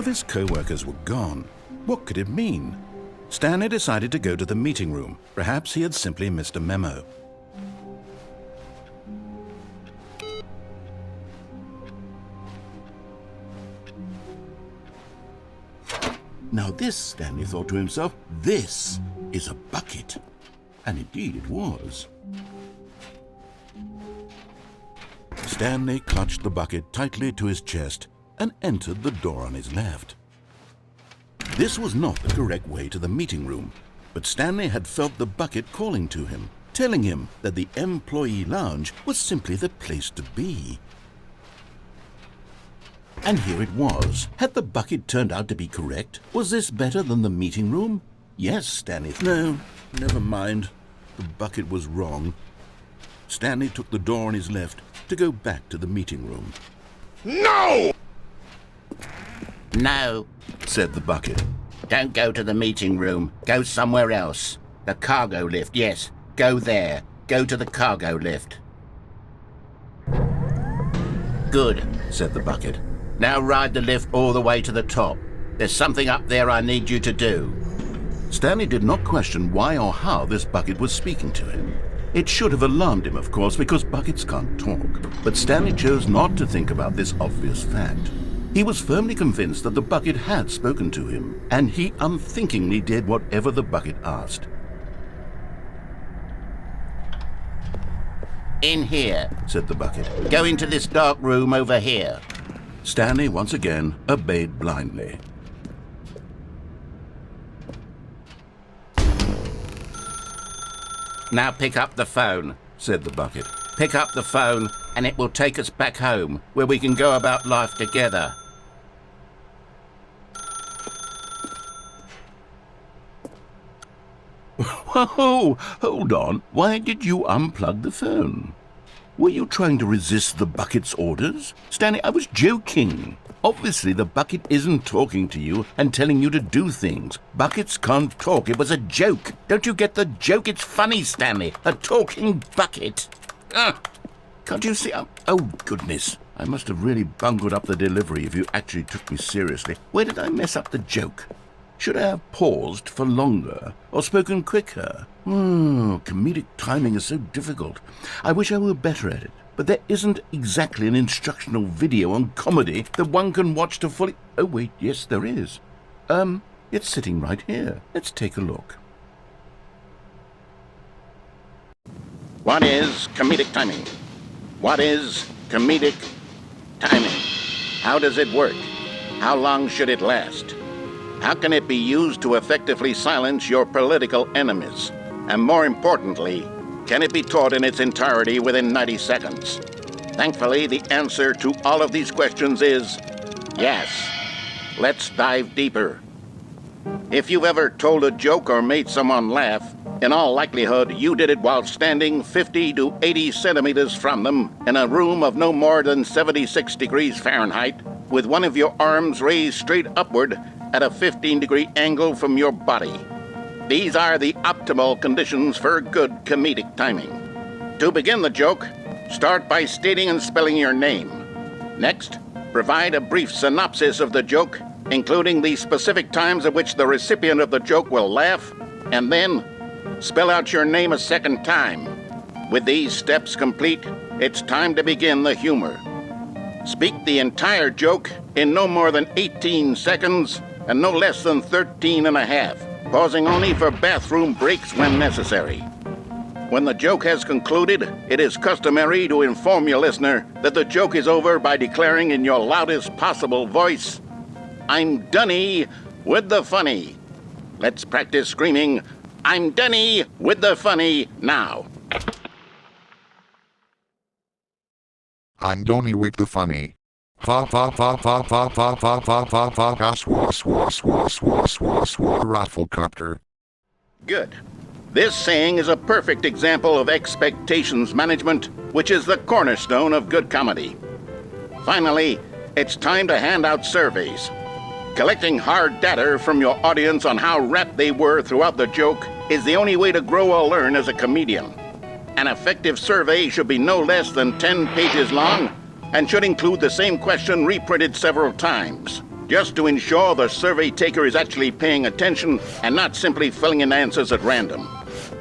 of his co-workers were gone. What could it mean? Stanley decided to go to the meeting room. Perhaps he had simply missed a memo. Now this, Stanley thought to himself, this is a bucket. And indeed it was. Stanley clutched the bucket tightly to his chest and entered the door on his left. This was not the correct way to the meeting room, but Stanley had felt the bucket calling to him, telling him that the employee lounge was simply the place to be. And here it was. Had the bucket turned out to be correct? Was this better than the meeting room? Yes, Stanley. No, never mind. The bucket was wrong. Stanley took the door on his left to go back to the meeting room. No! No, said the bucket. Don't go to the meeting room. Go somewhere else. The cargo lift, yes. Go there. Go to the cargo lift. Good, said the bucket. Now ride the lift all the way to the top. There's something up there I need you to do. Stanley did not question why or how this bucket was speaking to him. It should have alarmed him, of course, because buckets can't talk. But Stanley chose not to think about this obvious fact. He was firmly convinced that the bucket had spoken to him, and he unthinkingly did whatever the bucket asked. In here, said the bucket. Go into this dark room over here. Stanley once again obeyed blindly. Now pick up the phone, said the bucket. Pick up the phone and it will take us back home, where we can go about life together. Whoa, hold on. Why did you unplug the phone? Were you trying to resist the bucket's orders? Stanley, I was joking. Obviously, the bucket isn't talking to you and telling you to do things. Buckets can't talk. It was a joke. Don't you get the joke? It's funny, Stanley. A talking bucket. Can't you see? Oh, goodness. I must have really bungled up the delivery if you actually took me seriously. Where did I mess up the joke? Should I have paused for longer or spoken quicker? Comedic timing is so difficult. I wish I were better at it. But there isn't exactly an instructional video on comedy that one can watch to fully... Oh, wait, yes, there is. It's sitting right here. Let's take a look. What is comedic timing? What is comedic timing? How does it work? How long should it last? How can it be used to effectively silence your political enemies? And more importantly, can it be taught in its entirety within 90 seconds? Thankfully, the answer to all of these questions is yes. Let's dive deeper. If you've ever told a joke or made someone laugh, in all likelihood, you did it while standing 50 to 80 centimeters from them in a room of no more than 76 degrees Fahrenheit, with one of your arms raised straight upward at a 15-degree angle from your body. These are the optimal conditions for good comedic timing. To begin the joke, start by stating and spelling your name. Next, provide a brief synopsis of the joke, including the specific times at which the recipient of the joke will laugh, and then spell out your name a second time. With these steps complete, it's time to begin the humor. Speak the entire joke in no more than 18 seconds and no less than 13 and a half, pausing only for bathroom breaks when necessary. When the joke has concluded, it is customary to inform your listener that the joke is over by declaring in your loudest possible voice, "I'm Dunny with the funny." Let's practice screaming, "I'm Dunny with the funny" now. I'm Donny with the funny. Fa fa fa fa fa fa fa fa fa fa fa swa swa swa swa swa swa rafflecopter. Good. This saying is a perfect example of expectations management, which is the cornerstone of good comedy. Finally, it's time to hand out surveys. Collecting hard data from your audience on how rapt they were throughout the joke is the only way to grow or learn as a comedian. An effective survey should be no less than 10 pages long and should include the same question reprinted several times. just to ensure the survey taker is actually paying attention and not simply filling in answers at random.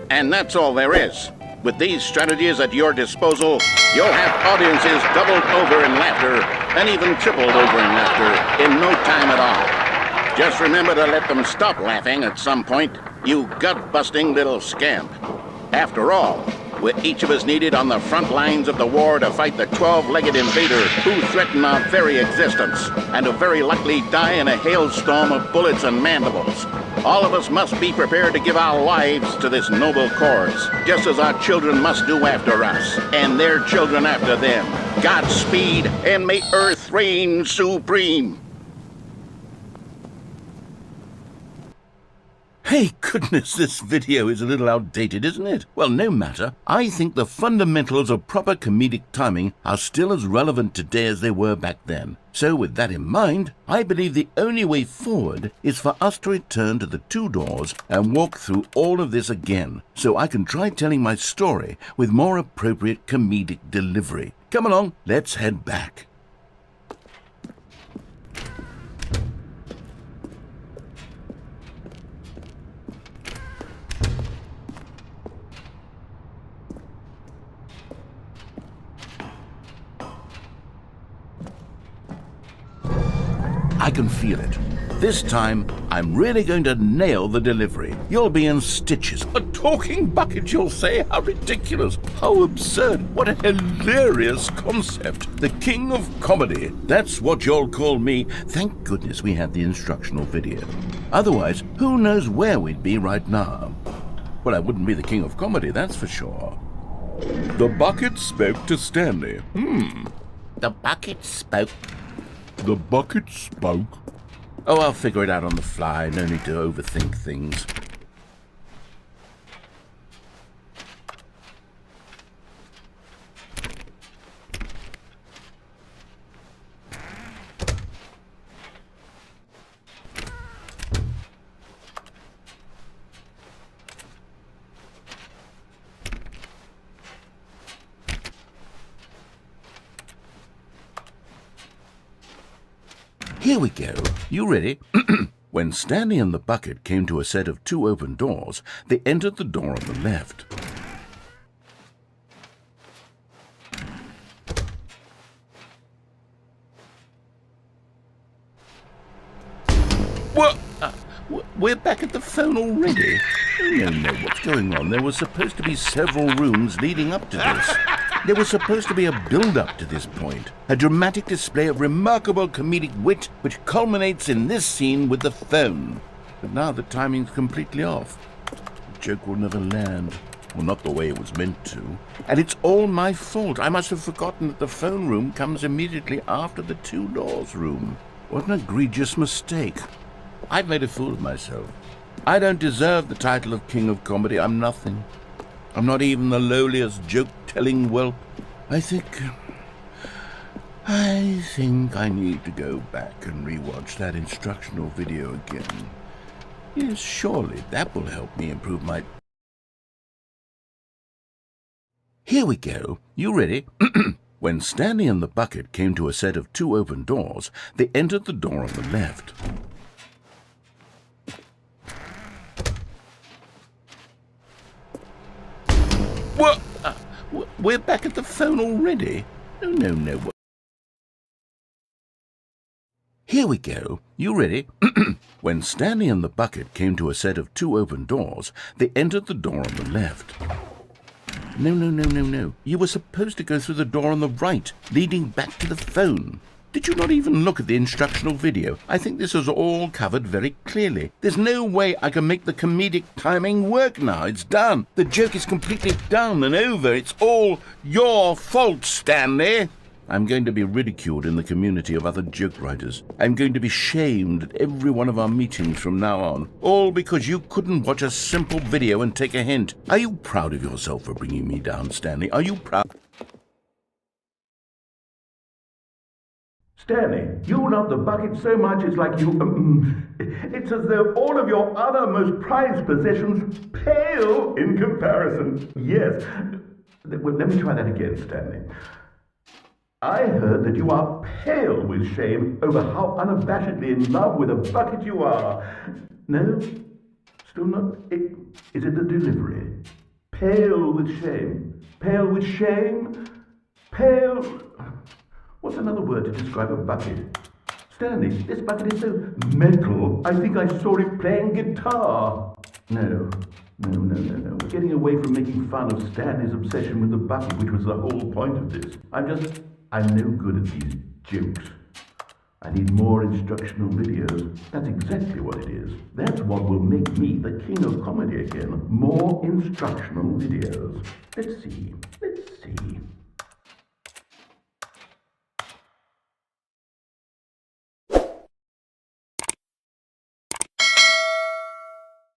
And that's all there is. With these strategies at your disposal, you'll have audiences doubled over in laughter and even tripled over in laughter in no time at all. Just remember to let them stop laughing at some point, you gut-busting little scamp. After all, with each of us needed on the front lines of the war to fight the 12-legged invader who threaten our very existence, and who very likely die in a hailstorm of bullets and mandibles. All of us must be prepared to give our lives to this noble cause, just as our children must do after us, and their children after them. Godspeed, and may Earth reign supreme. Hey, goodness, this video is a little outdated, isn't it? Well, no matter. I think the fundamentals of proper comedic timing are still as relevant today as they were back then. So with that in mind, I believe the only way forward is for us to return to the two doors and walk through all of this again, so I can try telling my story with more appropriate comedic delivery. Come along, let's head back. I can feel it. This time, I'm really going to nail the delivery. You'll be in stitches. A talking bucket, you'll say? How ridiculous. How absurd. What a hilarious concept. The king of comedy. That's what you'll call me. Thank goodness we had the instructional video. Otherwise, who knows where we'd be right now. Well, I wouldn't be the king of comedy, that's for sure. The bucket spoke to Stanley. The bucket spoke. The bucket spoke. Oh, I'll figure it out on the fly. No need to overthink things. Here we go. You ready? When Stanley and the bucket came to a set of two open doors, they entered the door on the left. What? We're back at the phone already? No, what's going on? There were supposed to be several rooms leading up to this. There was supposed to be a build-up to this point, a dramatic display of remarkable comedic wit which culminates in this scene with the phone. But now the timing's completely off. The joke will never land. Well, not the way it was meant to. And it's all my fault. I must have forgotten that the phone room comes immediately after the two doors room. What an egregious mistake. I've made a fool of myself. I don't deserve the title of King of Comedy. I'm nothing. I'm not even the lowliest joke-telling whelp. I think I need to go back and rewatch that instructional video again. Yes, surely that will help me improve my... Here we go. You ready? When Stanley and the bucket came to a set of two open doors, they entered the door on the left. What? We're back at the phone already? No. Here we go. You ready? When Stanley and the bucket came to a set of two open doors, they entered the door on the left. No. You were supposed to go through the door on the right, leading back to the phone. Did you not even look at the instructional video? I think this is all covered very clearly. There's no way I can make the comedic timing work now. It's done. The joke is completely done and over. It's all your fault, Stanley. I'm going to be ridiculed in the community of other joke writers. I'm going to be shamed at every one of our meetings from now on. All because you couldn't watch a simple video and take a hint. Are you proud of yourself for bringing me down, Stanley? Are you proud? Stanley, you love the bucket so much it's like you... it's as though all of your other most prized possessions pale in comparison. Yes. Well, let me try that again, Stanley. I heard that you are pale with shame over how unabashedly in love with a bucket you are. No? Still not? Is it the delivery? Pale with shame. Pale with shame? Pale... What's another word to describe a bucket? Stanley, this bucket is so metal. I think I saw it playing guitar. No. We're getting away from making fun of Stanley's obsession with the bucket, which was the whole point of this. I'm no good at these jokes. I need more instructional videos. That's exactly what it is. That's what will make me the king of comedy again. More instructional videos. Let's see.